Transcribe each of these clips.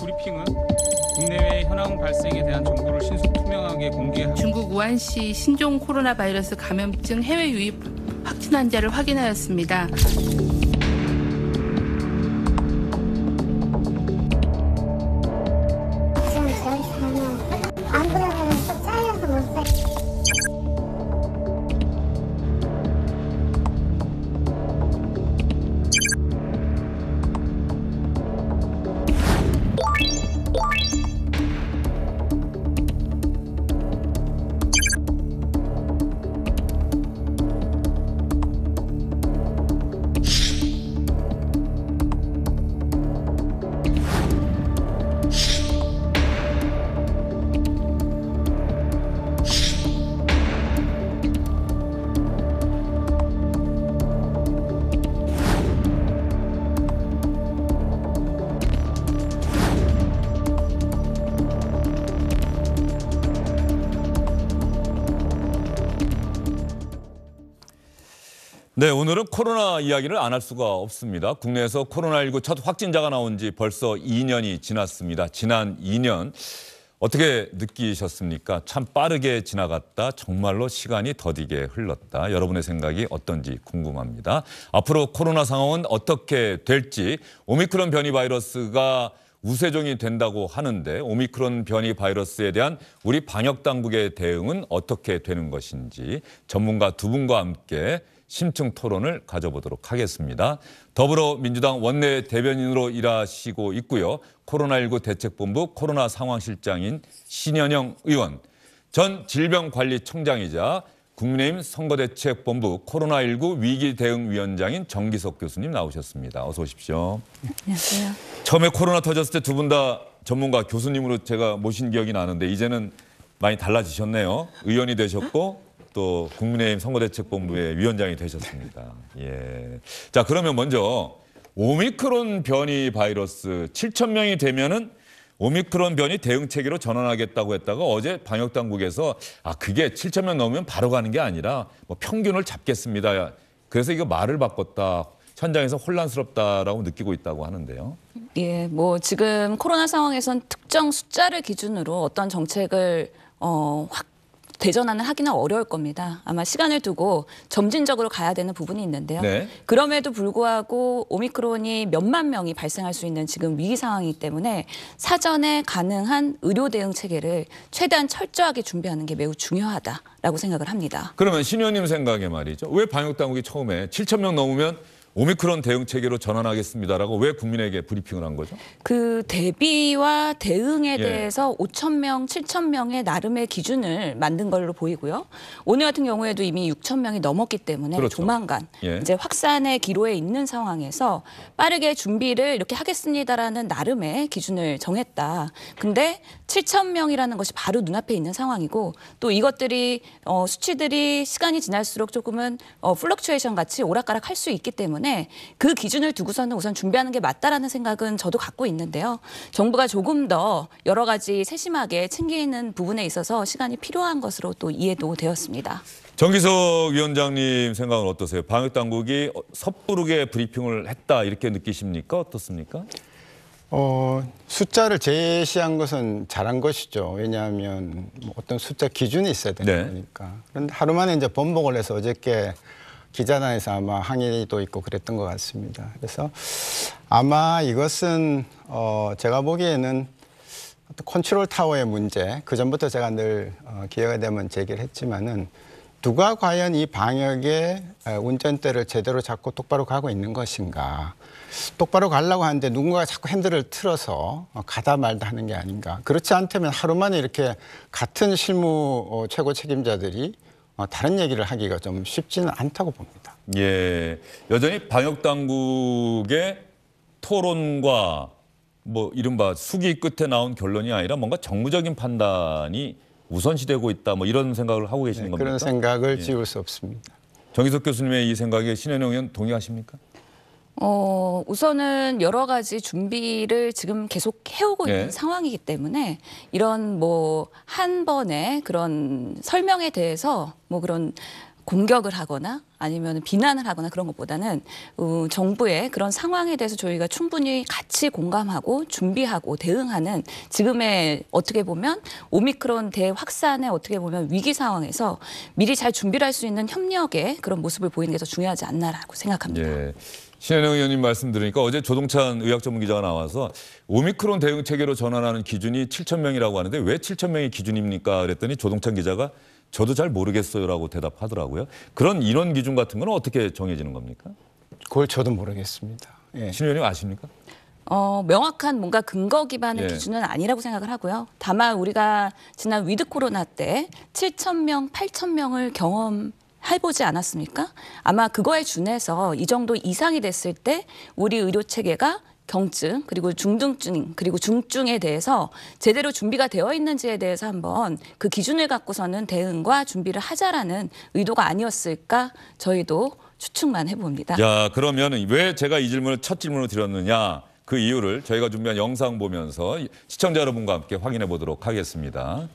브리핑은 국내외 현황 발생에 대한 정보를 신속 투명하게 공개하고 중국 우한시 신종 코로나 바이러스 감염증 해외 유입 확진 환자를 확인하였습니다. 지금 저희 안 그러면 또 잘려서 못 살. 네, 오늘은 코로나 이야기를 안 할 수가 없습니다. 국내에서 코로나19 첫 확진자가 나온 지 벌써 2년이 지났습니다. 지난 2년 어떻게 느끼셨습니까? 참 빠르게 지나갔다. 정말로 시간이 더디게 흘렀다. 여러분의 생각이 어떤지 궁금합니다. 앞으로 코로나 상황은 어떻게 될지, 오미크론 변이 바이러스가 우세종이 된다고 하는데 오미크론 변이 바이러스에 대한 우리 방역 당국의 대응은 어떻게 되는 것인지 전문가 두 분과 함께 심층 토론을 가져보도록 하겠습니다. 더불어민주당 원내 대변인으로 일하시고 있고요. 코로나19 대책본부 코로나 상황실장인 신현영 의원, 전 질병관리청장이자 국민의힘 선거대책본부 코로나19 위기대응위원장인 정기석 교수님 나오셨습니다. 어서 오십시오. 안녕하세요. 처음에 코로나 터졌을 때 두 분 다 전문가 교수님으로 제가 모신 기억이 나는데 이제는 많이 달라지셨네요. 의원이 되셨고 또 국민의힘 선거대책본부의 위원장이 되셨습니다. 예. 자, 그러면 먼저 오미크론 변이 바이러스 7천 명이 되면은 오미크론 변이 대응 체계로 전환하겠다고 했다가 어제 방역 당국에서 그게 7천 명 넘으면 바로 가는 게 아니라 뭐 평균을 잡겠습니다. 그래서 이거 말을 바꿨다. 현장에서 혼란스럽다라고 느끼고 있다고 하는데요. 예, 뭐 지금 코로나 상황에선 특정 숫자를 기준으로 어떤 정책을 확 대전환을 하기는 어려울 겁니다. 아마 시간을 두고 점진적으로 가야 되는 부분이 있는데요. 네. 그럼에도 불구하고 오미크론이 몇만 명이 발생할 수 있는 지금 위기 상황이기 때문에 사전에 가능한 의료 대응 체계를 최대한 철저하게 준비하는 게 매우 중요하다라고 생각을 합니다. 그러면 신 의원님 생각에 말이죠. 왜 방역 당국이 처음에 7천 명 넘으면 오미크론 대응 체계로 전환하겠습니다라고 왜 국민에게 브리핑을 한 거죠? 그 대비와 대응에 대해서 5천 명, 7천 명의 나름의 기준을 만든 걸로 보이고요. 오늘 같은 경우에도 이미 6천 명이 넘었기 때문에 그렇죠. 조만간 이제 확산의 기로에 있는 상황에서 빠르게 준비를 이렇게 하겠습니다라는 나름의 기준을 정했다. 근데 7천 명이라는 것이 바로 눈앞에 있는 상황이고 또 이것들이 수치들이 시간이 지날수록 조금은 플럭추에이션 같이 오락가락 할 수 있기 때문에 그 기준을 두고서는 우선 준비하는 게 맞다라는 생각은 저도 갖고 있는데요. 정부가 조금 더 여러 가지 세심하게 챙기는 부분에 있어서 시간이 필요한 것으로 또 이해도 되었습니다. 정기석 위원장님 생각은 어떠세요? 방역 당국이 섣부르게 브리핑을 했다 이렇게 느끼십니까? 어떻습니까? 숫자를 제시한 것은 잘한 것이죠. 왜냐하면 뭐 어떤 숫자 기준이 있어야 되는 거니까. 그런데 하루 만에 이제 번복을 해서 어저께 기자단에서 아마 항의도 있고 그랬던 것 같습니다. 그래서 아마 이것은 제가 보기에는 컨트롤 타워의 문제, 그전부터 제가 늘 기회가 되면 제기를 했지만은 누가 과연 이 방역의 운전대를 제대로 잡고 똑바로 가고 있는 것인가. 똑바로 가려고 하는데 누군가가 자꾸 핸들을 틀어서 가다 말다 하는 게 아닌가. 그렇지 않다면 하루 만에 이렇게 같은 실무 최고 책임자들이 다른 얘기를 하기가 좀 쉽지는 않다고 봅니다. 예, 여전히 방역 당국의 토론과 뭐 이른바 수기 끝에 나온 결론이 아니라 뭔가 정무적인 판단이 우선시되고 있다. 뭐 이런 생각을 하고 계시는 겁니까? 그런 생각을 지울 수 없습니다. 정기석 교수님의 이 생각에 신현영 의원 동의하십니까? 우선은 여러 가지 준비를 지금 계속 해오고 있는 상황이기 때문에 이런 뭐 한 번의 그런 설명에 대해서 뭐 그런 공격을 하거나 아니면 비난을 하거나 그런 것보다는 정부의 그런 상황에 대해서 저희가 충분히 같이 공감하고 준비하고 대응하는 지금의 어떻게 보면 오미크론 대확산의 어떻게 보면 위기 상황에서 미리 잘 준비를 할 수 있는 협력의 그런 모습을 보이는 게 더 중요하지 않나라고 생각합니다. 예. 신현영 의원님 말씀 들으니까 어제 조동찬 의학 전문 기자가 나와서 오미크론 대응 체계로 전환하는 기준이 7,000명이라고 하는데 왜 7,000명이 기준입니까? 그랬더니 조동찬 기자가 저도 잘 모르겠어요라고 대답하더라고요. 그런 인원 기준 같은 건 어떻게 정해지는 겁니까? 그걸 저도 모르겠습니다. 예. 신 의원님 아십니까? 명확한 뭔가 근거 기반의 예. 기준은 아니라고 생각을 하고요. 다만 우리가 지난 위드 코로나 때 7,000명, 8,000명을 경험해보지 않았습니까? 아마 그거에 준해서 이 정도 이상이 됐을 때 우리 의료 체계가 경증 그리고 중등증 그리고 중증에 대해서 제대로 준비가 되어 있는지에 대해서 한번 그 기준을 갖고서는 대응과 준비를 하자라는 의도가 아니었을까 저희도 추측만 해봅니다. 자, 그러면 왜 제가 이 질문을 첫 질문으로 드렸느냐 그 이유를 저희가 준비한 영상 보면서 시청자 여러분과 함께 확인해 보도록 하겠습니다.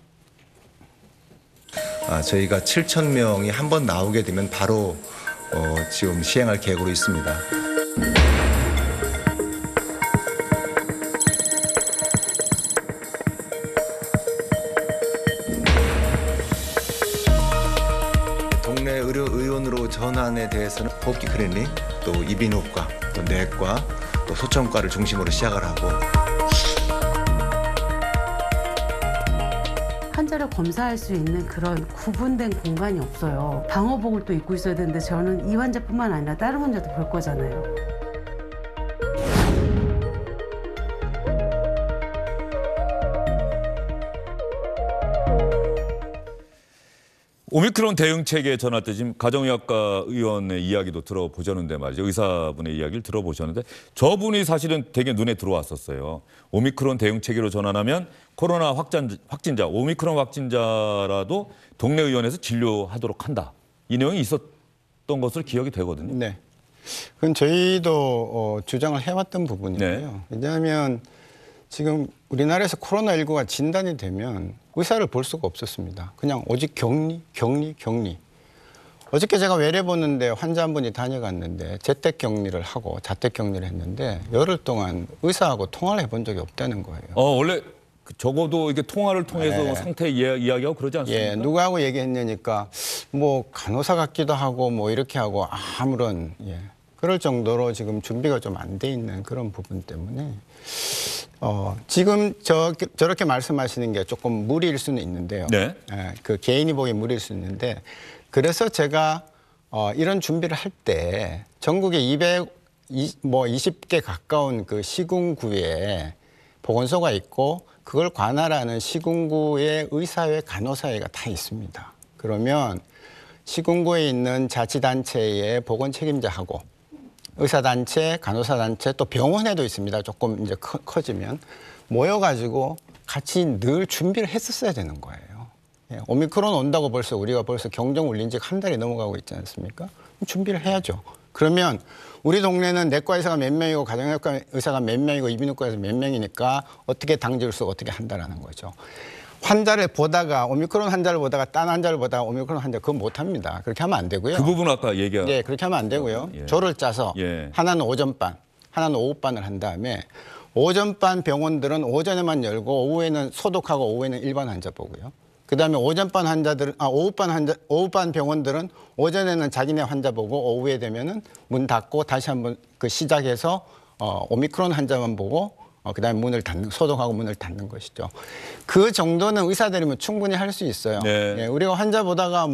저희가 7,000명이 한 번 나오게 되면 바로 지금 시행할 계획으로 있습니다. 동네 의료의원으로 전환에 대해서는 호흡기 클리닉, 또 이비인후과, 또 내과, 또 소청과를 중심으로 시작을 하고 환자를 검사할 수 있는 그런 구분된 공간이 없어요. 방호복을 또 입고 있어야 되는데 저는 이 환자뿐만 아니라 다른 환자도 볼 거잖아요. 오미크론 대응 체계 전환 때 지금 가정의학과 의원의 이야기도 들어보셨는데 말이죠. 의사분의 이야기를 들어보셨는데 저분이 사실은 되게 눈에 들어왔었어요. 오미크론 대응 체계로 전환하면 코로나 확진자, 오미크론 확진자라도 동네 의원에서 진료하도록 한다. 이 내용이 있었던 것으로 기억이 되거든요. 네. 그건 저희도 주장을 해왔던 부분이고요. 네. 왜냐하면 지금 우리나라에서 코로나19가 진단이 되면 의사를 볼 수가 없었습니다. 그냥 오직 격리. 어저께 제가 외래 보는데 환자 한 분이 다녀갔는데 재택 격리를 하고 자택 격리를 했는데 열흘 동안 의사하고 통화를 해본 적이 없다는 거예요. 원래 적어도 이게 통화를 통해서 네. 상태 이야기하고 그러지 않습니까? 예, 누구하고 얘기했냐니까 뭐 간호사 같기도 하고 뭐 이렇게 하고 아무런 그럴 정도로 지금 준비가 좀 안 돼 있는 그런 부분 때문에 지금 저렇게 말씀하시는 게 조금 무리일 수는 있는데요. 네. 그 개인이 보기에 무리일 수 있는데 그래서 제가 이런 준비를 할 때 전국에 20개 가까운 그 시군구에 보건소가 있고 그걸 관할하는 시군구의 의사회, 간호사회가 다 있습니다. 그러면 시군구에 있는 자치단체의 보건 책임자하고 의사단체, 간호사단체, 또 병원에도 있습니다. 조금 이제 커지면 모여가지고 같이 늘 준비를 했었어야 되는 거예요. 오미크론 온다고 우리가 벌써 경종 울린 지 한 달이 넘어가고 있지 않습니까? 준비를 해야죠. 그러면 우리 동네는 내과 의사가 몇 명이고 가정의학과 의사가 몇 명이고 이비인후과 의사가 몇 명이니까 어떻게 당직을 쓰고 어떻게 한다라는 거죠. 환자를 보다가 오미크론 환자를 보다가 딴 환자를 보다가 오미크론 환자 그건 못합니다. 그렇게 하면 안 되고요. 그 부분 아까 얘기한. 예, 그렇게 하면 안 되고요. 예. 조를 짜서 하나는 오전반, 하나는 오후반을 한 다음에 오전반 병원들은 오전에만 열고 오후에는 소독하고 오후에는 일반 환자 보고요. 그다음에 오후반 병원들은 오전에는 자기네 환자 보고 오후에 되면은 문 닫고 다시 한번 시작해서 오미크론 환자만 보고 그다음에 소독하고 문을 닫는 것이죠. 그 정도는 의사들이면 충분히 할 수 있어요. 네. 우리가 환자 보다가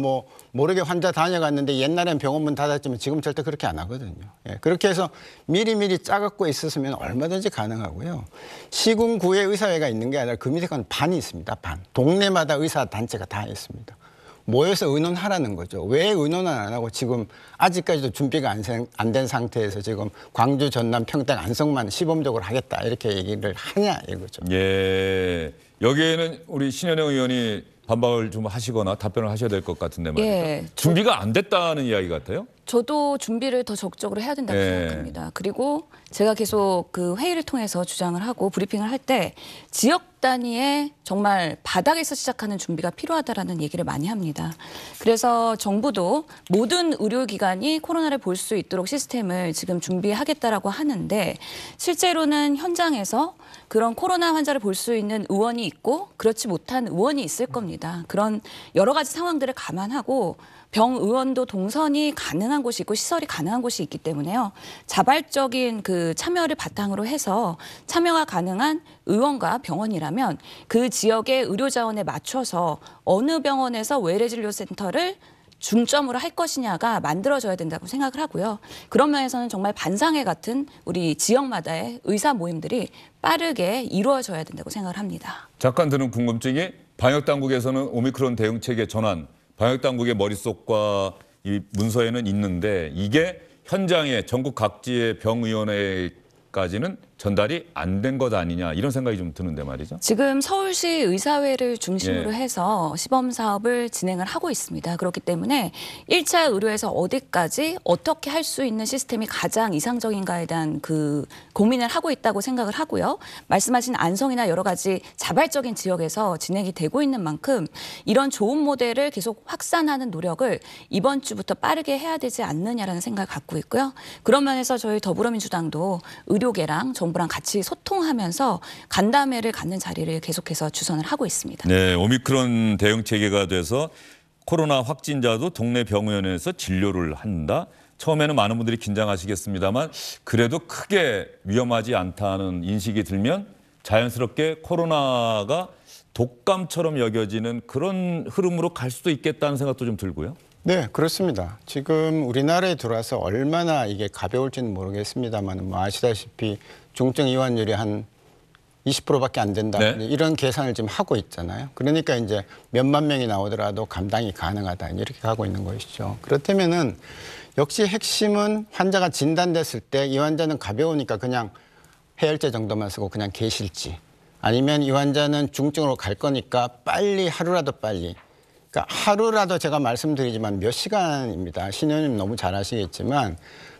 모르게 환자 다녀갔는데 옛날엔 병원 문 닫았지만 지금 절대 그렇게 안 하거든요. 그렇게 해서 미리미리 짜갖고 있었으면 얼마든지 가능하고요. 시군구에 의사회가 있는 게 아니라 그 밑에 건 반이 있습니다. 반. 동네마다 의사단체가 다 있습니다. 모여서 의논하라는 거죠. 왜 의논을 안 하고 지금 아직까지도 준비가 안 된 상태에서 지금 광주, 전남, 평택, 안성만 시범적으로 하겠다 이렇게 얘기를 하냐 이거죠. 예, 여기에는 우리 신현영 의원이 반박을 좀 하시거나 답변을 하셔야 될 것 같은데 말이죠. 예, 준비가 안 됐다는 이야기 같아요? 저도 준비를 더 적극적으로 해야 된다고 생각합니다. 그리고 제가 계속 그 회의를 통해서 주장을 하고 브리핑을 할 때 지역 단위의 정말 바닥에서 시작하는 준비가 필요하다라는 얘기를 많이 합니다. 그래서 정부도 모든 의료기관이 코로나를 볼 수 있도록 시스템을 지금 준비하겠다라고 하는데 실제로는 현장에서 그런 코로나 환자를 볼 수 있는 의원이 있고 그렇지 못한 의원이 있을 겁니다. 그런 여러 가지 상황들을 감안하고 병의원도 동선이 가능한 곳이 있고 시설이 가능한 곳이 있기 때문에요. 자발적인 그 참여를 바탕으로 해서 참여가 가능한 의원과 병원이라면 그 지역의 의료 자원에 맞춰서 어느 병원에서 외래진료센터를 중점으로 할 것이냐가 만들어져야 된다고 생각을 하고요. 그런 면에서는 정말 반상회 같은 우리 지역마다의 의사 모임들이 빠르게 이루어져야 된다고 생각을 합니다. 잠깐 드는 궁금증이 방역당국에서는 오미크론 대응체계 전환, 방역당국의 머릿속과 이 문서에는 있는데 이게 현장에 전국 각지의 병의원회까지는 전달이 안 된 것 아니냐 이런 생각이 좀 드는데 말이죠. 지금 서울시 의사회를 중심으로 예. 해서 시범 사업을 진행을 하고 있습니다. 그렇기 때문에 1차 의료에서 어디까지 어떻게 할 수 있는 시스템이 가장 이상적인가에 대한 그 고민을 하고 있다고 생각을 하고요. 말씀하신 안성이나 여러 가지 자발적인 지역에서 진행이 되고 있는 만큼 이런 좋은 모델을 계속 확산하는 노력을 이번 주부터 빠르게 해야 되지 않느냐라는 생각을 갖고 있고요. 그런 면에서 저희 더불어민주당도 의료계랑 정부랑 같이 소통하면서 간담회를 갖는 자리를 계속해서 주선을 하고 있습니다. 네, 오미크론 대응 체계가 돼서 코로나 확진자도 동네 병원에서 진료를 한다. 처음에는 많은 분들이 긴장하시겠습니다만 그래도 크게 위험하지 않다는 인식이 들면 자연스럽게 코로나가 독감처럼 여겨지는 그런 흐름으로 갈 수도 있겠다는 생각도 좀 들고요. 네, 그렇습니다. 지금 우리나라에 들어와서 얼마나 이게 가벼울지는 모르겠습니다만 뭐 아시다시피 중증 이완율이 한 20%밖에 안 된다. 네. 이런 계산을 지금 하고 있잖아요. 그러니까 이제 몇만 명이 나오더라도 감당이 가능하다. 이렇게 가고 있는 것이죠. 그렇다면은 역시 핵심은 환자가 진단됐을 때 이 환자는 가벼우니까 그냥 해열제 정도만 쓰고 그냥 계실지 아니면 이 환자는 중증으로 갈 거니까 빨리 하루라도 빨리 그러니까 하루라도 제가 말씀드리지만 몇 시간입니다. 신 의원님 너무 잘 아시겠지만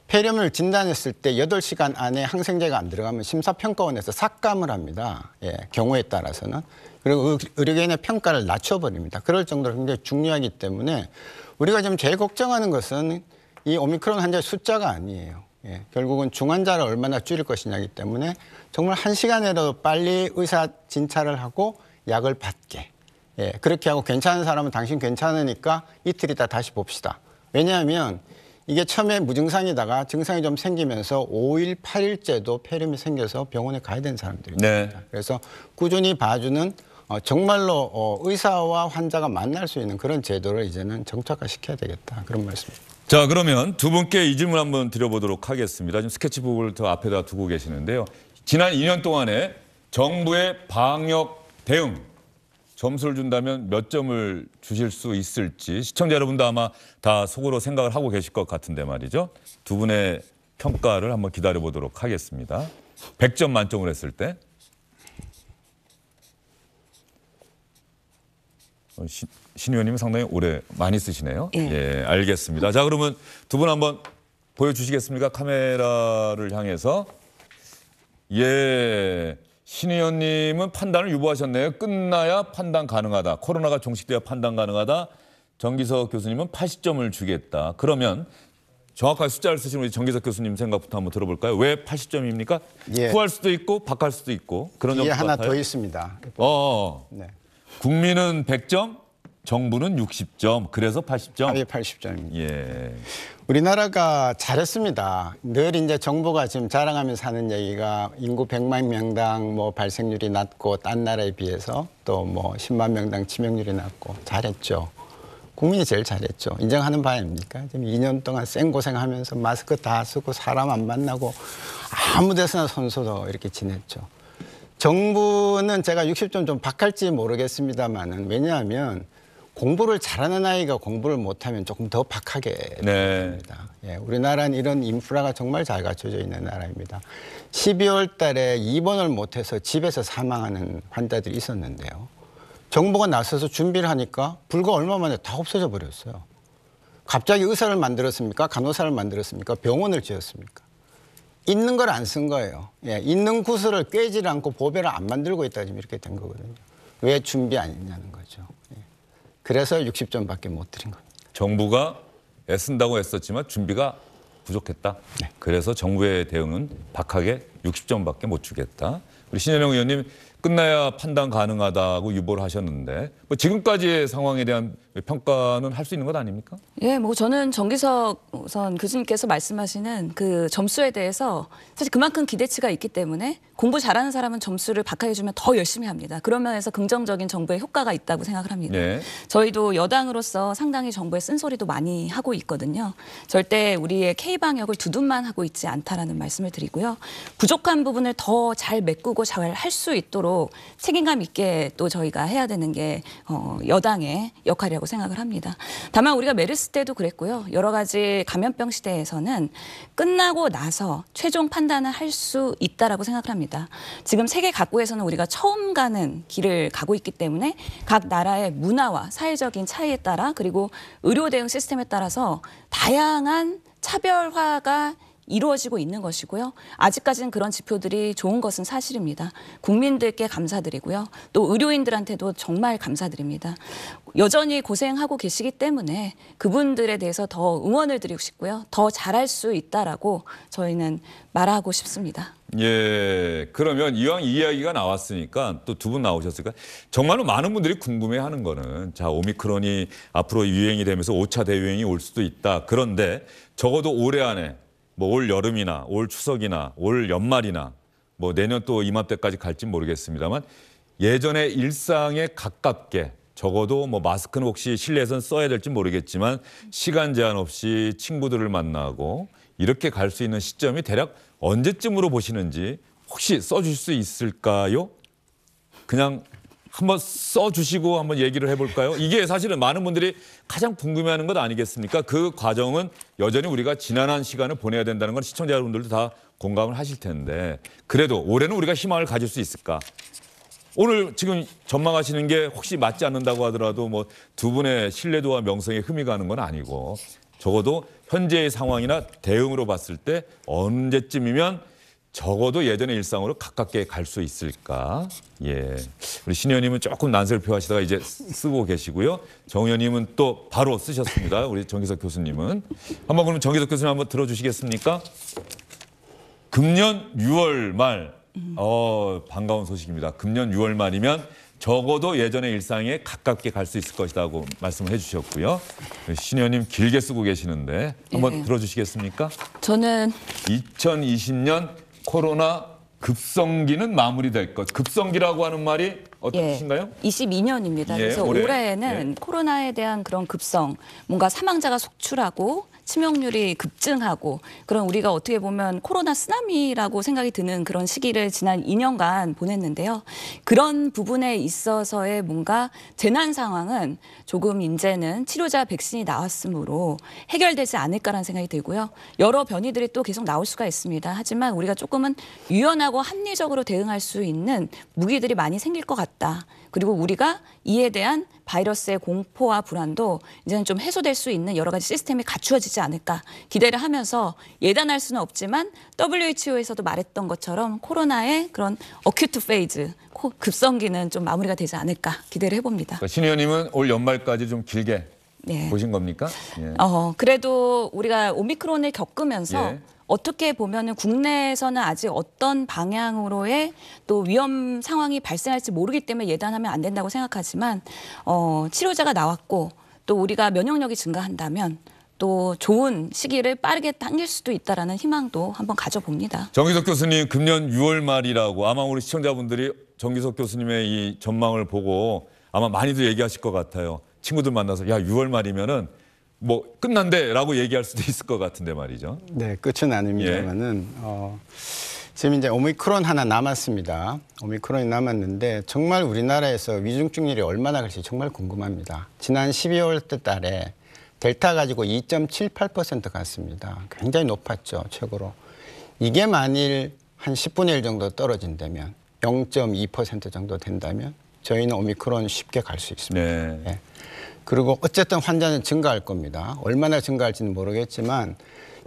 폐렴을 진단했을 때 8시간 안에 항생제가 안 들어가면 심사평가원에서 삭감을 합니다. 예, 경우에 따라서는. 그리고 의료계의 평가를 낮춰버립니다. 그럴 정도로 굉장히 중요하기 때문에 우리가 지금 제일 걱정하는 것은 이 오미크론 환자의 숫자가 아니에요. 예, 결국은 중환자를 얼마나 줄일 것이냐기 때문에 정말 1시간이라도 빨리 의사 진찰을 하고 약을 받게. 예, 그렇게 하고 괜찮은 사람은 당신 괜찮으니까 이틀 있다 다시 봅시다. 왜냐하면 이게 처음에 무증상이다가 증상이 좀 생기면서 5일, 8일째도 폐렴이 생겨서 병원에 가야 되는 사람들이 있습니다. 네. 그래서 꾸준히 봐주는 정말로 의사와 환자가 만날 수 있는 그런 제도를 이제는 정착화시켜야 되겠다. 그런 말씀입니다. 자, 그러면 두 분께 이 질문 한번 드려보도록 하겠습니다. 지금 스케치북을 더 앞에다 두고 계시는데요. 지난 2년 동안에 정부의 방역 대응 점수를 준다면 몇 점을 주실 수 있을지 시청자 여러분도 아마 다 속으로 생각을 하고 계실 것 같은데 말이죠. 두 분의 평가를 한번 기다려보도록 하겠습니다. 100점 만점으로 했을 때. 신 의원님은 상당히 오래 많이 쓰시네요. 예. 예, 알겠습니다. 자, 그러면 두 분 한번 보여주시겠습니까? 카메라를 향해서. 예, 신 의원님은 판단을 유보하셨네요. 끝나야 판단 가능하다. 코로나가 종식돼야 판단 가능하다. 정기석 교수님은 80점을 주겠다. 그러면 정확하게 숫자를 쓰시는 우리 정기석 교수님 생각부터 한번 들어볼까요? 왜 80점입니까? 예. 후할 수도 있고 박할 수도 있고 그런 이게 점수 하나 같아요. 더 있습니다. 네. 네. 국민은 100점, 정부는 60점, 그래서 80점. 합의 80점입니다. 예. 우리나라가 잘했습니다. 늘 이제 정부가 지금 자랑하면서 하는 얘기가 인구 100만 명당 뭐 발생률이 낮고 딴 나라에 비해서 또 뭐 10만 명당 치명률이 낮고 잘했죠. 국민이 제일 잘했죠. 인정하는 바 아닙니까? 지금 2년 동안 생고생하면서 마스크 다 쓰고 사람 안 만나고 아무 데서나 손소도 이렇게 지냈죠. 정부는 제가 60점 좀 박할지 모르겠습니다만은 왜냐하면 공부를 잘하는 아이가 공부를 못하면 조금 더 박하게 됩니다. 예, 우리나라는 이런 인프라가 정말 잘 갖춰져 있는 나라입니다. 12월 달에 입원을 못해서 집에서 사망하는 환자들이 있었는데요. 정부가 나서서 준비를 하니까 불과 얼마 만에 다 없어져 버렸어요. 갑자기 의사를 만들었습니까? 간호사를 만들었습니까? 병원을 지었습니까? 있는 걸 안 쓴 거예요. 예, 있는 구슬을 꿰지 않고 보배를 안 만들고 있다 지금 이렇게 된 거거든요. 왜 준비 안 했냐는 거죠. 예. 그래서 60점밖에 못 드린 겁니다. 정부가 애쓴다고 했었지만 준비가 부족했다. 네. 그래서 정부의 대응은 박하게 60점밖에 못 주겠다. 우리 신현영 의원님 끝나야 판단 가능하다고 유보를 하셨는데 뭐 지금까지의 상황에 대한 평가는 할 수 있는 것 아닙니까? 예, 뭐 저는 정기석 우선 교수님께서 말씀하시는 그 점수에 대해서 사실 그만큼 기대치가 있기 때문에 공부 잘하는 사람은 점수를 박하게 주면 더 열심히 합니다. 그런 면에서 긍정적인 정부의 효과가 있다고 생각을 합니다. 네. 저희도 여당으로서 상당히 정부의 쓴소리도 많이 하고 있거든요. 절대 우리의 K방역을 두둔만 하고 있지 않다라는 말씀을 드리고요. 부족한 부분을 더 잘 메꾸고 잘 할 수 있도록 책임감 있게 또 저희가 해야 되는 게 여당의 역할이라고 생각을 합니다. 다만 우리가 메르스 때도 그랬고요. 여러 가지 감염병 시대에서는 끝나고 나서 최종 판단을 할 수 있다라고 생각을 합니다. 지금 세계 각국에서는 우리가 처음 가는 길을 가고 있기 때문에 각 나라의 문화와 사회적인 차이에 따라 그리고 의료 대응 시스템에 따라서 다양한 차별화가 이루어지고 있는 것이고요. 아직까지는 그런 지표들이 좋은 것은 사실입니다. 국민들께 감사드리고요. 또 의료인들한테도 정말 감사드립니다. 여전히 고생하고 계시기 때문에 그분들에 대해서 더 응원을 드리고 싶고요. 더 잘할 수 있다라고 저희는 말하고 싶습니다. 예, 그러면 이왕 이 이야기가 나왔으니까 또 두 분 나오셨으니까 정말로 많은 분들이 궁금해하는 거는 자 오미크론이 앞으로 유행이 되면서 5차 대유행이 올 수도 있다. 그런데 적어도 올해 안에 뭐 올 여름이나 올 추석이나 올 연말이나 뭐 내년 또 이맘때까지 갈지 모르겠습니다만 예전의 일상에 가깝게 적어도 뭐 마스크는 혹시 실내에선 써야 될지 모르겠지만 시간 제한 없이 친구들을 만나고 이렇게 갈 수 있는 시점이 대략 언제쯤으로 보시는지 혹시 써주실 수 있을까요? 그냥 한번 써주시고 한번 얘기를 해볼까요? 이게 사실은 많은 분들이 가장 궁금해하는 것 아니겠습니까? 그 과정은 여전히 우리가 지난한 시간을 보내야 된다는 건 시청자 여러분들도 다 공감을 하실 텐데 그래도 올해는 우리가 희망을 가질 수 있을까? 오늘 지금 전망하시는 게 혹시 맞지 않는다고 하더라도 뭐 두 분의 신뢰도와 명성에 흠이 가는 건 아니고 적어도 현재의 상황이나 대응으로 봤을 때 언제쯤이면 적어도 예전의 일상으로 가깝게 갈 수 있을까? 예, 우리 신 의원님은 조금 난색을 표하시다가 이제 쓰고 계시고요. 정 의원님은 또 바로 쓰셨습니다. 우리 정기석 교수님은. 한번 그럼 정기석 교수님 한번 들어주시겠습니까? 금년 6월 말, 반가운 소식입니다. 금년 6월 말이면 적어도 예전의 일상에 가깝게 갈 수 있을 것이라고 말씀을 해주셨고요. 신 의원님 길게 쓰고 계시는데 한번 들어주시겠습니까? 저는 2020년 코로나 급성기는 마무리될 것. 급성기라고 하는 말이 어떠신가요? 22년입니다. 예, 그래서 올해에는 코로나에 대한 그런 급성, 뭔가 사망자가 속출하고 치명률이 급증하고 그런 우리가 어떻게 보면 코로나 쓰나미라고 생각이 드는 그런 시기를 지난 2년간 보냈는데요. 그런 부분에 있어서의 뭔가 재난 상황은 조금 이제는 치료자 백신이 나왔으므로 해결되지 않을까라는 생각이 들고요. 여러 변이들이 또 계속 나올 수가 있습니다. 하지만 우리가 조금은 유연하고 합리적으로 대응할 수 있는 무기들이 많이 생길 것 같다. 그리고 우리가 이에 대한 바이러스의 공포와 불안도 이제는 좀 해소될 수 있는 여러 가지 시스템이 갖추어지지 않을까 기대를 하면서 예단할 수는 없지만 WHO에서도 말했던 것처럼 코로나의 그런 어큐트 페이즈, 급성기는 좀 마무리가 되지 않을까 기대를 해봅니다. 그러니까 신 의원님은 올 연말까지 좀 길게 보신 겁니까? 예. 그래도 우리가 오미크론을 겪으면서 어떻게 보면은 국내에서는 아직 어떤 방향으로의 또 위험 상황이 발생할지 모르기 때문에 예단하면 안 된다고 생각하지만 치료자가 나왔고 또 우리가 면역력이 증가한다면 또 좋은 시기를 빠르게 당길 수도 있다라는 희망도 한번 가져봅니다. 정기석 교수님 금년 6월 말이라고 아마 우리 시청자분들이 정기석 교수님의 이 전망을 보고 아마 많이들 얘기하실 것 같아요. 친구들 만나서 야 6월 말이면은 뭐 끝난대라고 얘기할 수도 있을 것 같은데 말이죠. 네, 끝은 아닙니다만은 지금 이제 오미크론 하나 남았습니다. 오미크론이 남았는데 정말 우리나라에서 위중증률이 얼마나 갈지 정말 궁금합니다. 지난 12월 달에 델타 가지고 2.78% 갔습니다. 굉장히 높았죠, 최고로. 이게 만일 한 10분의 1 정도 떨어진다면 0.2% 정도 된다면 저희는 오미크론 쉽게 갈 수 있습니다. 네. 네. 그리고 어쨌든 환자는 증가할 겁니다. 얼마나 증가할지는 모르겠지만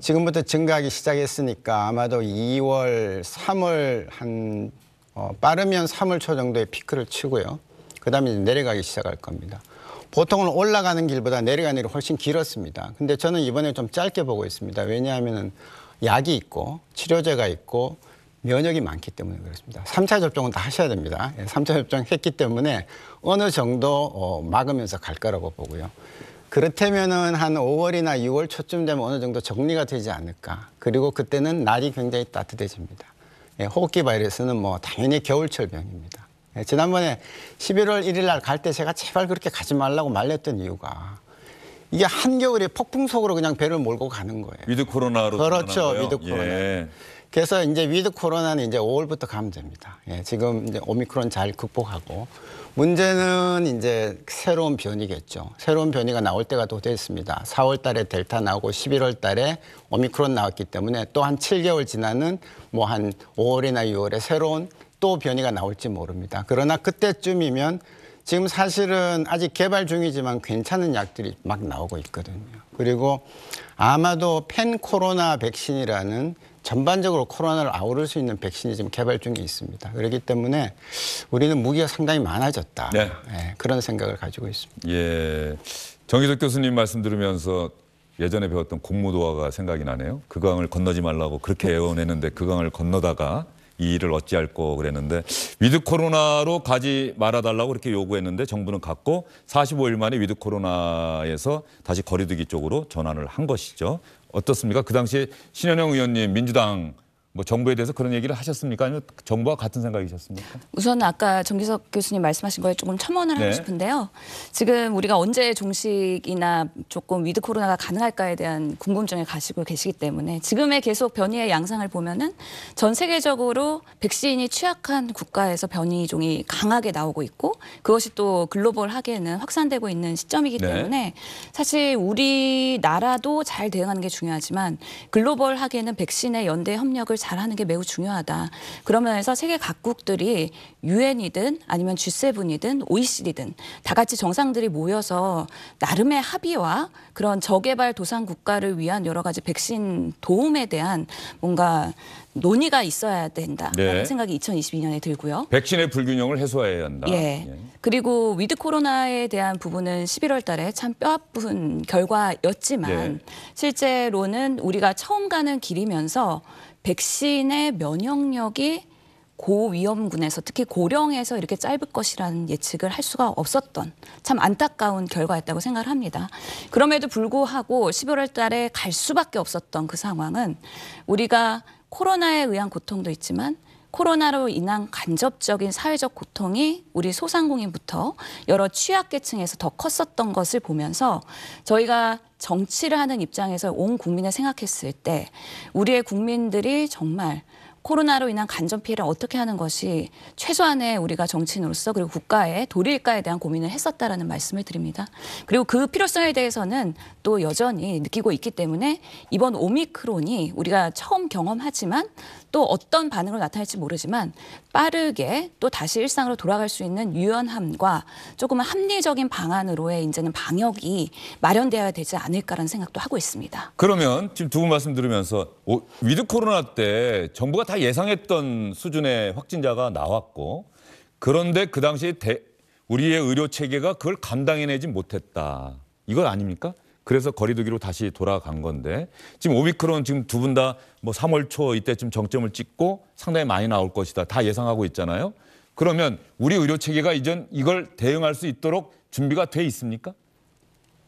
지금부터 증가하기 시작했으니까 아마도 2월, 3월 빠르면 3월 초 정도에 피크를 치고요. 그다음에 이제 내려가기 시작할 겁니다. 보통은 올라가는 길보다 내려가는 길이 훨씬 길었습니다. 근데 저는 이번에 좀 짧게 보고 있습니다. 왜냐하면 약이 있고 치료제가 있고 면역이 많기 때문에 그렇습니다. 3차 접종은 다 하셔야 됩니다. 3차 접종 했기 때문에 어느 정도 막으면서 갈 거라고 보고요. 그렇다면은 한 5월이나 6월 초쯤 되면 어느 정도 정리가 되지 않을까. 그리고 그때는 날이 굉장히 따뜻해집니다. 호흡기 바이러스는 뭐 당연히 겨울철 병입니다. 지난번에 11월 1일 날 갈 때 제가 제발 그렇게 가지 말라고 말렸던 이유가 이게 한겨울에 폭풍 속으로 그냥 배를 몰고 가는 거예요. 위드 코로나로. 그렇죠. 위드 코로나. 예. 그래서 이제 위드 코로나는 이제 5월부터 가면 됩니다. 지금 이제 오미크론 잘 극복하고 문제는 이제 새로운 변이겠죠. 새로운 변이가 나올 때가 또 됐습니다. 4월 달에 델타 나오고 11월 달에 오미크론 나왔기 때문에 또 한 7개월 지나는 뭐 한 5월이나 6월에 새로운 또 변이가 나올지 모릅니다. 그러나 그때쯤이면 지금 사실은 아직 개발 중이지만 괜찮은 약들이 막 나오고 있거든요. 그리고 아마도 펜 코로나 백신이라는 전반적으로 코로나를 아우를 수 있는 백신이 지금 개발 중에 있습니다. 그렇기 때문에 우리는 무기가 상당히 많아졌다. 네. 그런 생각을 가지고 있습니다. 예. 정기석 교수님 말씀 들으면서 예전에 배웠던 공무도화가 생각이 나네요. 그 강을 건너지 말라고 그렇게 애원했는데 그 강을 건너다가 이 일을 어찌할꼬 그랬는데 위드 코로나로 가지 말아달라고 그렇게 요구했는데 정부는 갔고 45일 만에 위드 코로나에서 다시 거리두기 쪽으로 전환을 한 것이죠. 어떻습니까? 그 당시에 신현영 의원님 민주당 뭐 정부에 대해서 그런 얘기를 하셨습니까? 아니면 정부와 같은 생각이셨습니까? 우선 아까 정기석 교수님 말씀하신 거에 조금 첨언을 네. 하고 싶은데요. 지금 우리가 언제 종식이나 조금 위드 코로나가 가능할까에 대한 궁금증을 가지고 계시기 때문에 지금의 계속 변이의 양상을 보면은 전 세계적으로 백신이 취약한 국가에서 변이종이 강하게 나오고 있고 그것이 또 글로벌하게는 확산되고 있는 시점이기 네. 때문에 사실 우리나라도 잘 대응하는 게 중요하지만 글로벌하게는 백신의 연대 협력을 잘하는 게 매우 중요하다. 그런 면에서 세계 각국들이 유엔이든 아니면 G7이든 OECD든 다 같이 정상들이 모여서 나름의 합의와 그런 저개발 도상 국가를 위한 여러 가지 백신 도움에 대한 뭔가 논의가 있어야 된다라는 네. 생각이 2022년에 들고요. 백신의 불균형을 해소해야 한다. 예. 그리고 위드 코로나에 대한 부분은 11월 달에 참 뼈아픈 결과였지만 예. 실제로는 우리가 처음 가는 길이면서 백신의 면역력이 고위험군에서 특히 고령에서 이렇게 짧을 것이라는 예측을 할 수가 없었던 참 안타까운 결과였다고 생각을 합니다. 그럼에도 불구하고 11월 달에 갈 수밖에 없었던 그 상황은 우리가 코로나에 의한 고통도 있지만 코로나로 인한 간접적인 사회적 고통이 우리 소상공인부터 여러 취약계층에서 더 컸었던 것을 보면서 저희가 정치를 하는 입장에서 온 국민을 생각했을 때 우리의 국민들이 정말 코로나로 인한 간접 피해를 어떻게 하는 것이 최소한의 우리가 정치인으로서 그리고 국가의 도리일까에 대한 고민을 했었다라는 말씀을 드립니다. 그리고 그 필요성에 대해서는 또 여전히 느끼고 있기 때문에 이번 오미크론이 우리가 처음 경험하지만 또 어떤 반응으로 나타날지 모르지만 빠르게 또 다시 일상으로 돌아갈 수 있는 유연함과 조금은 합리적인 방안으로의 이제는 방역이 마련되어야 되지 않을까라는 생각도 하고 있습니다. 그러면 지금 두 분 말씀 들으면서 위드 코로나 때 정부가 다 예상했던 수준의 확진자가 나왔고 그런데 그 당시에 우리의 의료 체계가 그걸 감당해내지 못했다. 이건 아닙니까? 그래서 거리두기로 다시 돌아간 건데 지금 오미크론 지금 두 분 다 뭐 3월 초 이때쯤 정점을 찍고 상당히 많이 나올 것이다. 다 예상하고 있잖아요. 그러면 우리 의료 체계가 이전 이걸 대응할 수 있도록 준비가 돼 있습니까?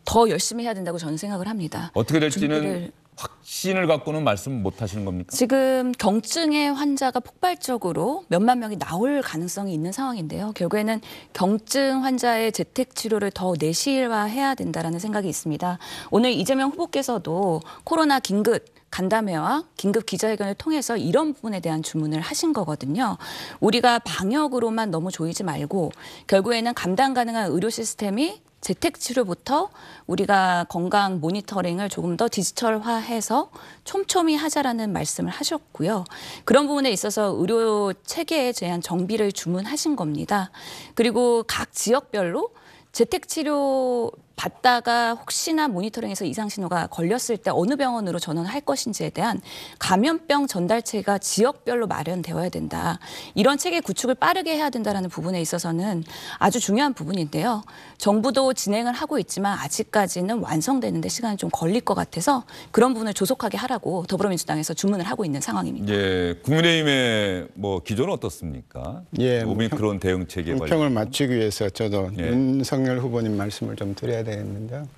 더 열심히 해야 된다고 저는 생각을 합니다. 어떻게 될지는 확신을 갖고는 말씀 못 하시는 겁니까? 지금 경증의 환자가 폭발적으로 몇만 명이 나올 가능성이 있는 상황인데요. 결국에는 경증 환자의 재택 치료를 더 내실화해야 된다라는 생각이 있습니다. 오늘 이재명 후보께서도 코로나 긴급 간담회와 긴급 기자회견을 통해서 이런 부분에 대한 주문을 하신 거거든요. 우리가 방역으로만 너무 조이지 말고 결국에는 감당 가능한 의료 시스템이 재택 치료부터 우리가 건강 모니터링을 조금 더 디지털화해서 촘촘히 하자라는 말씀을 하셨고요. 그런 부분에 있어서 의료 체계에 대한 정비를 주문하신 겁니다. 그리고 각 지역별로 재택 치료 받다가 혹시나 모니터링에서 이상 신호가 걸렸을 때 어느 병원으로 전원할 것인지에 대한 감염병 전달체가 지역별로 마련되어야 된다. 이런 체계 구축을 빠르게 해야 된다는 부분에 있어서는 아주 중요한 부분인데요. 정부도 진행을 하고 있지만 아직까지는 완성되는 데 시간이 좀 걸릴 것 같아서 그런 부분을 조속하게 하라고 더불어민주당에서 주문을 하고 있는 상황입니다. 예, 국민의힘의 뭐 기조는 어떻습니까? 예, 오미크론 대응 체계 관련. 평을 맞추기 위해서 저도 예. 윤석열 후보님 말씀을 좀 드려야 되겠는데요.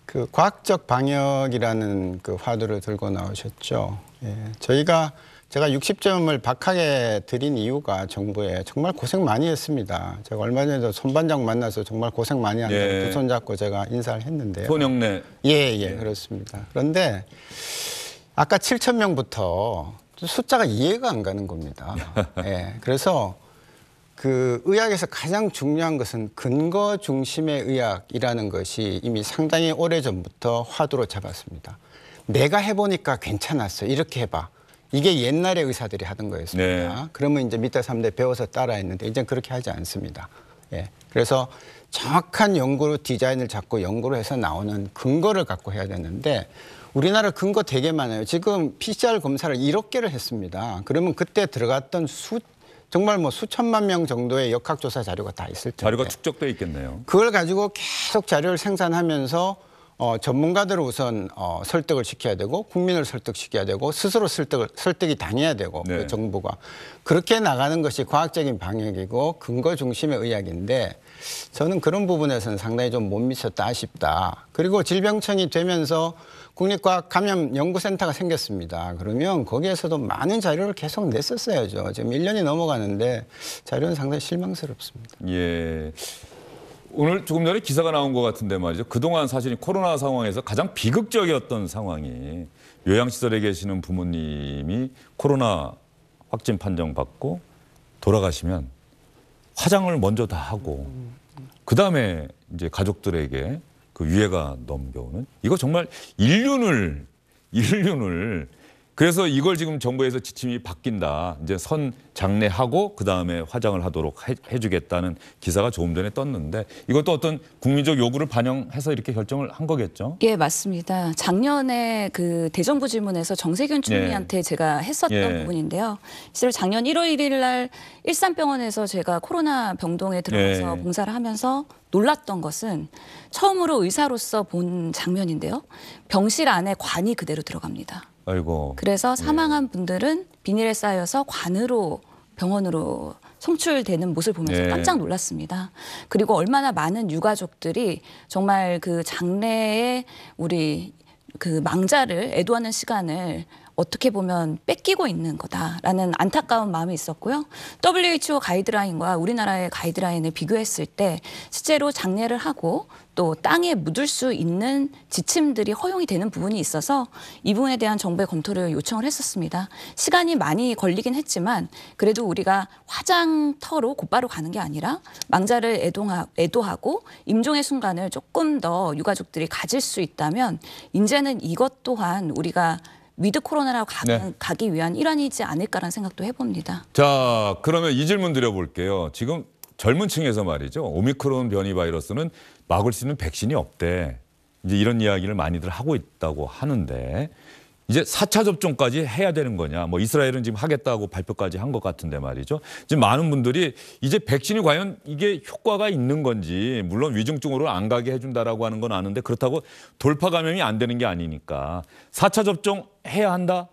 그 과학적 방역이라는 그 화두를 들고 나오셨죠. 예, 제가 60점을 박하게 드린 이유가 정부에 정말 고생 많이 했습니다. 제가 얼마 전에도 손반장 만나서 정말 고생 많이 한다고 예. 두 손 잡고 제가 인사를 했는데요. 손영래. 예, 그렇습니다. 그런데 아까 7,000명부터 숫자가 이해가 안 가는 겁니다. 예, 그래서 그 의학에서 가장 중요한 것은 근거 중심의 의학이라는 것이 이미 상당히 오래전부터 화두로 잡았습니다. 내가 해보니까 괜찮았어. 이렇게 해봐. 이게 옛날에 의사들이 하던 거였습니다. 네. 그러면 이제 밑에 사람들 배워서 따라했는데 이제 그렇게 하지 않습니다. 예. 그래서 정확한 연구로 디자인을 잡고 연구를 해서 나오는 근거를 갖고 해야 되는데 우리나라 근거 되게 많아요. 지금 PCR 검사를 1억 개를 했습니다. 그러면 그때 들어갔던 정말 뭐 수천만 명 정도의 역학조사 자료가 다 있을 텐데. 자료가 축적돼 있겠네요. 그걸 가지고 계속 자료를 생산하면서 전문가들을 우선 설득을 시켜야 되고 국민을 설득시켜야 되고 스스로 설득이 당해야 되고 네. 그 정부가. 그렇게 나가는 것이 과학적인 방역이고 근거 중심의 의학인데 저는 그런 부분에서는 상당히 좀 못 미쳤다 아쉽다. 그리고 질병청이 되면서 국립과학감염연구센터가 생겼습니다. 그러면 거기에서도 많은 자료를 계속 냈었어야죠. 지금 1년이 넘어가는데 자료는 상당히 실망스럽습니다. 예. 오늘 조금 전에 기사가 나온 것 같은데 말이죠. 그동안 사실 코로나 상황에서 가장 비극적이었던 상황이 요양시설에 계시는 부모님이 코로나 확진 판정받고 돌아가시면 화장을 먼저 다 하고 그다음에 이제 가족들에게 그 유해가 넘겨오는 이거 정말 인륜을 그래서 이걸 지금 정부에서 지침이 바뀐다. 이제 선 장례하고 그다음에 화장을 하도록 해주겠다는 기사가 조금 전에 떴는데 이것도 어떤 국민적 요구를 반영해서 이렇게 결정을 한 거겠죠? 예, 맞습니다. 작년에 그 대정부 질문에서 정세균 총리한테 제가 했었던 부분인데요. 실제로 작년 1월 1일 날 일산병원에서 제가 코로나 병동에 들어가서 봉사를 하면서 놀랐던 것은 처음으로 의사로서 본 장면인데요. 병실 안에 관이 그대로 들어갑니다. 아이고. 그래서 사망한 분들은 비닐에 쌓여서 관으로 병원으로 송출되는 모습을 보면서 깜짝 놀랐습니다. 그리고 얼마나 많은 유가족들이 정말 그 장래에 우리 그 망자를 애도하는 시간을 어떻게 보면 뺏기고 있는 거다라는 안타까운 마음이 있었고요. WHO 가이드라인과 우리나라의 가이드라인을 비교했을 때 실제로 장례를 하고 또 땅에 묻을 수 있는 지침들이 허용이 되는 부분이 있어서 이 부분에 대한 정부의 검토를 요청을 했었습니다. 시간이 많이 걸리긴 했지만 그래도 우리가 화장터로 곧바로 가는 게 아니라 망자를 애도하고 임종의 순간을 조금 더 유가족들이 가질 수 있다면 이제는 이것 또한 우리가 위드 코로나라고 가기 위한 일환이지 않을까라는 생각도 해봅니다. 자, 그러면 이 질문 드려볼게요. 지금 젊은 층에서 말이죠. 오미크론 변이 바이러스는 막을 수 있는 백신이 없대. 이제 이런 이야기를 많이들 하고 있다고 하는데 이제 4차 접종까지 해야 되는 거냐. 뭐 이스라엘은 지금 하겠다고 발표까지 한 것 같은데 말이죠. 지금 많은 분들이 이제 백신이 과연 이게 효과가 있는 건지 물론 위중증으로 안 가게 해준다라고 하는 건 아는데 그렇다고 돌파 감염이 안 되는 게 아니니까 4차 접종 해야 한다?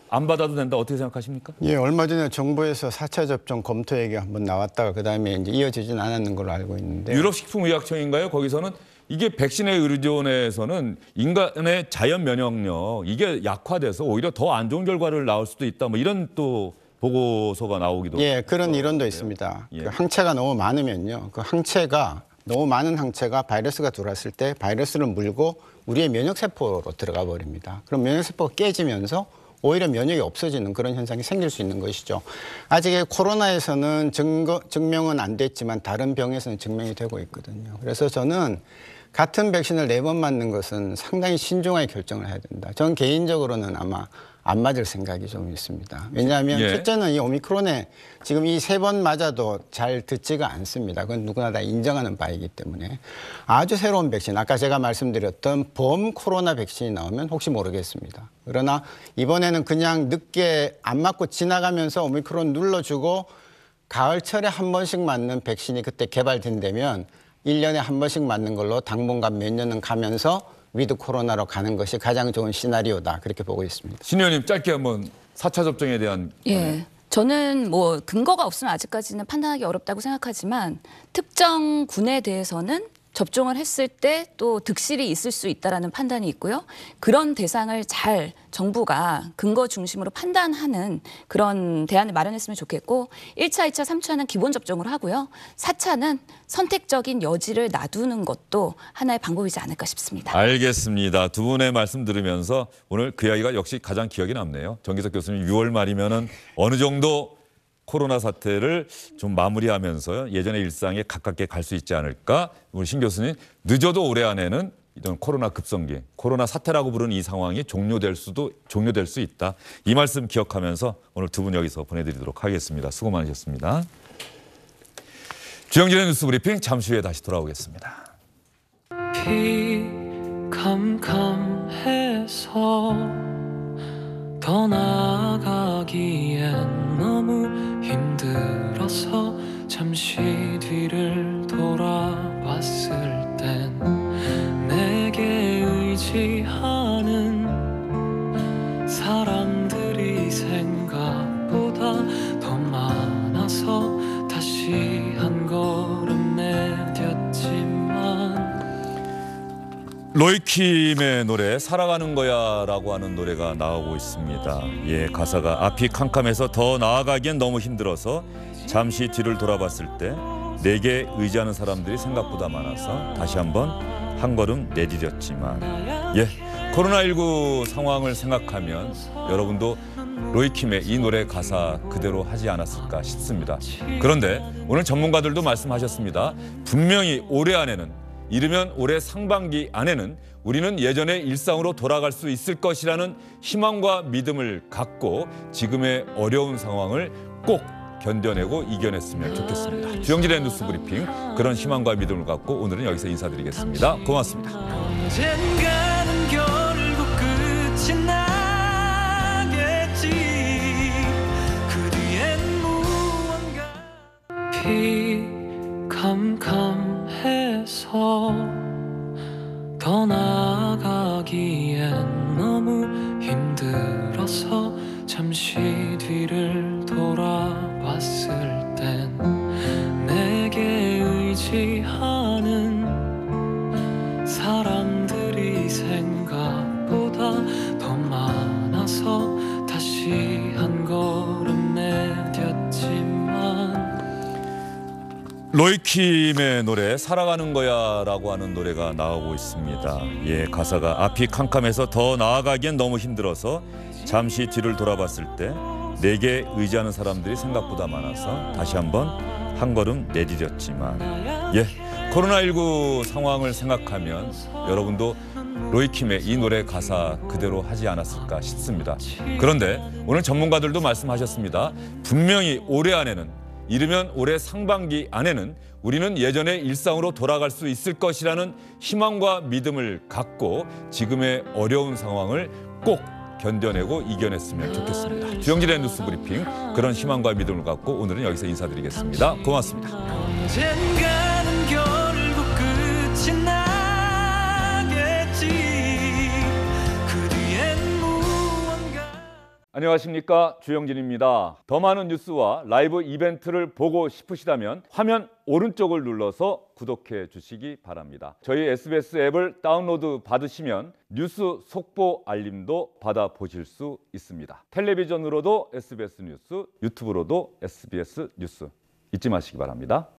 안 받아도 된다? 어떻게 생각하십니까? 예, 얼마 전에 정부에서 4차 접종 검토 얘기가 한번 나왔다가 그다음에 이제 이어지진 않았는 걸로 알고 있는데 유럽식품의약청인가요? 거기서는 이게 백신에 의존해서는 인간의 자연 면역력 이게 약화돼서 오히려 더 안 좋은 결과를 낳을 수도 있다. 뭐 이런 또 보고서가 나오기도. 예, 그런 이론도 있습니다. 예. 그 항체가 너무 많으면요. 그 항체가 너무 많은 항체가 바이러스가 들어왔을 때 바이러스를 물고 우리의 면역세포로 들어가 버립니다. 그럼 면역세포가 깨지면서 오히려 면역이 없어지는 그런 현상이 생길 수 있는 것이죠. 아직 코로나에서는 증명은 안 됐지만 다른 병에서는 증명이 되고 있거든요. 그래서 저는 같은 백신을 4번 맞는 것은 상당히 신중하게 결정을 해야 된다. 저는 개인적으로는 아마 안 맞을 생각이 좀 있습니다. 왜냐하면 예. 첫째는 이 오미크론에 지금 이 3번 맞아도 잘 듣지가 않습니다. 그건 누구나 다 인정하는 바이기 때문에 아주 새로운 백신, 아까 제가 말씀드렸던 범 코로나 백신이 나오면 혹시 모르겠습니다. 그러나 이번에는 그냥 늦게 안 맞고 지나가면서 오미크론 눌러주고 가을철에 한 번씩 맞는 백신이 그때 개발된다면 1년에 한 번씩 맞는 걸로 당분간 몇 년은 가면서 위드 코로나로 가는 것이 가장 좋은 시나리오다. 그렇게 보고 있습니다. 신 의원님 짧게 한번 4차 접종에 대한 예. 저는 뭐 근거가 없으면 아직까지는 판단하기 어렵다고 생각하지만 특정 군에 대해서는 접종을 했을 때 또 득실이 있을 수 있다라는 판단이 있고요. 그런 대상을 잘 정부가 근거 중심으로 판단하는 그런 대안을 마련했으면 좋겠고 1차, 2차, 3차는 기본 접종을 하고요. 4차는 선택적인 여지를 놔두는 것도 하나의 방법이지 않을까 싶습니다. 알겠습니다. 두 분의 말씀 들으면서 오늘 그 이야기가 역시 가장 기억이 남네요. 정기석 교수님 6월 말이면은 어느 정도 코로나 사태를 좀 마무리하면서 예전의 일상에 가깝게 갈 수 있지 않을까? 우리 신 교수님 늦어도 올해 안에는 이런 코로나 급성기, 코로나 사태라고 부르는 이 상황이 종료될 수 있다. 이 말씀 기억하면서 오늘 두 분 여기서 보내드리도록 하겠습니다. 수고 많으셨습니다. 주영진의 뉴스 브리핑 잠시 후에 다시 돌아오겠습니다. 캄캄해서 더 나아가기엔 너무 힘들어서 잠시 뒤를 돌아봤을 땐 내게 의지하는 사람들이 생각보다 더 많아서 다시 한 걸음 내디뎠지만 로이킴의 노래 살아가는 거야 라고 하는 노래가 나오고 있습니다. 예, 가사가 앞이 캄캄해서 더 나아가기엔 너무 힘들어서 잠시 뒤를 돌아봤을 때 내게 의지하는 사람들이 생각보다 많아서 다시 한번 한 걸음 내디뎠지만 예, 코로나19 상황을 생각하면 여러분도 로이킴의 이 노래 가사 그대로 하지 않았을까 싶습니다. 그런데 오늘 전문가들도 말씀하셨습니다. 분명히 올해 안에는 이르면 올해 상반기 안에는 우리는 예전의 일상으로 돌아갈 수 있을 것이라는 희망과 믿음을 갖고 지금의 어려운 상황을 꼭 견뎌내고 이겨냈으면 좋겠습니다. 주영진의 뉴스 브리핑 그런 희망과 믿음을 갖고 오늘은 여기서 인사드리겠습니다. 고맙습니다. 언젠가는 결국 끝이 나겠지. 그 뒤엔 무언가 캄캄해서 더 나아가기엔 너무 힘들어서 잠시 뒤를 돌아봤을 땐 내게 의지하는 사람들이 생각보다 더 많아서 다시 한 걸음 내디뎠지만 로이킴의 노래 살아가는 거야 라고 하는 노래가 나오고 있습니다. 예, 가사가 앞이 캄캄해서 더 나아가기엔 너무 힘들어서 잠시 뒤를 돌아봤을 때 내게 의지하는 사람들이 생각보다 많아서 다시 한번 한 걸음 내디뎠지만 예, 코로나19 상황을 생각하면 여러분도 로이킴의 이 노래 가사 그대로 하지 않았을까 싶습니다. 그런데 오늘 전문가들도 말씀하셨습니다. 분명히 올해 안에는 이르면 올해 상반기 안에는 우리는 예전의 일상으로 돌아갈 수 있을 것이라는 희망과 믿음을 갖고 지금의 어려운 상황을 꼭 견뎌내고 이겨냈으면 좋겠습니다. 주영진의 뉴스 브리핑 그런 희망과 믿음을 갖고 오늘은 여기서 인사드리겠습니다. 고맙습니다. 언젠가는 결국 끝이 나겠지. 그 뒤엔 무언가 안녕하십니까, 주영진입니다. 더 많은 뉴스와 라이브 이벤트를 보고 싶으시다면 화면 오른쪽을 눌러서 구독해 주시기 바랍니다. 저희 SBS 앱을 다운로드 받으시면 뉴스 속보 알림도 받아보실 수 있습니다. 텔레비전으로도 SBS 뉴스, 유튜브로도 SBS 뉴스 잊지 마시기 바랍니다.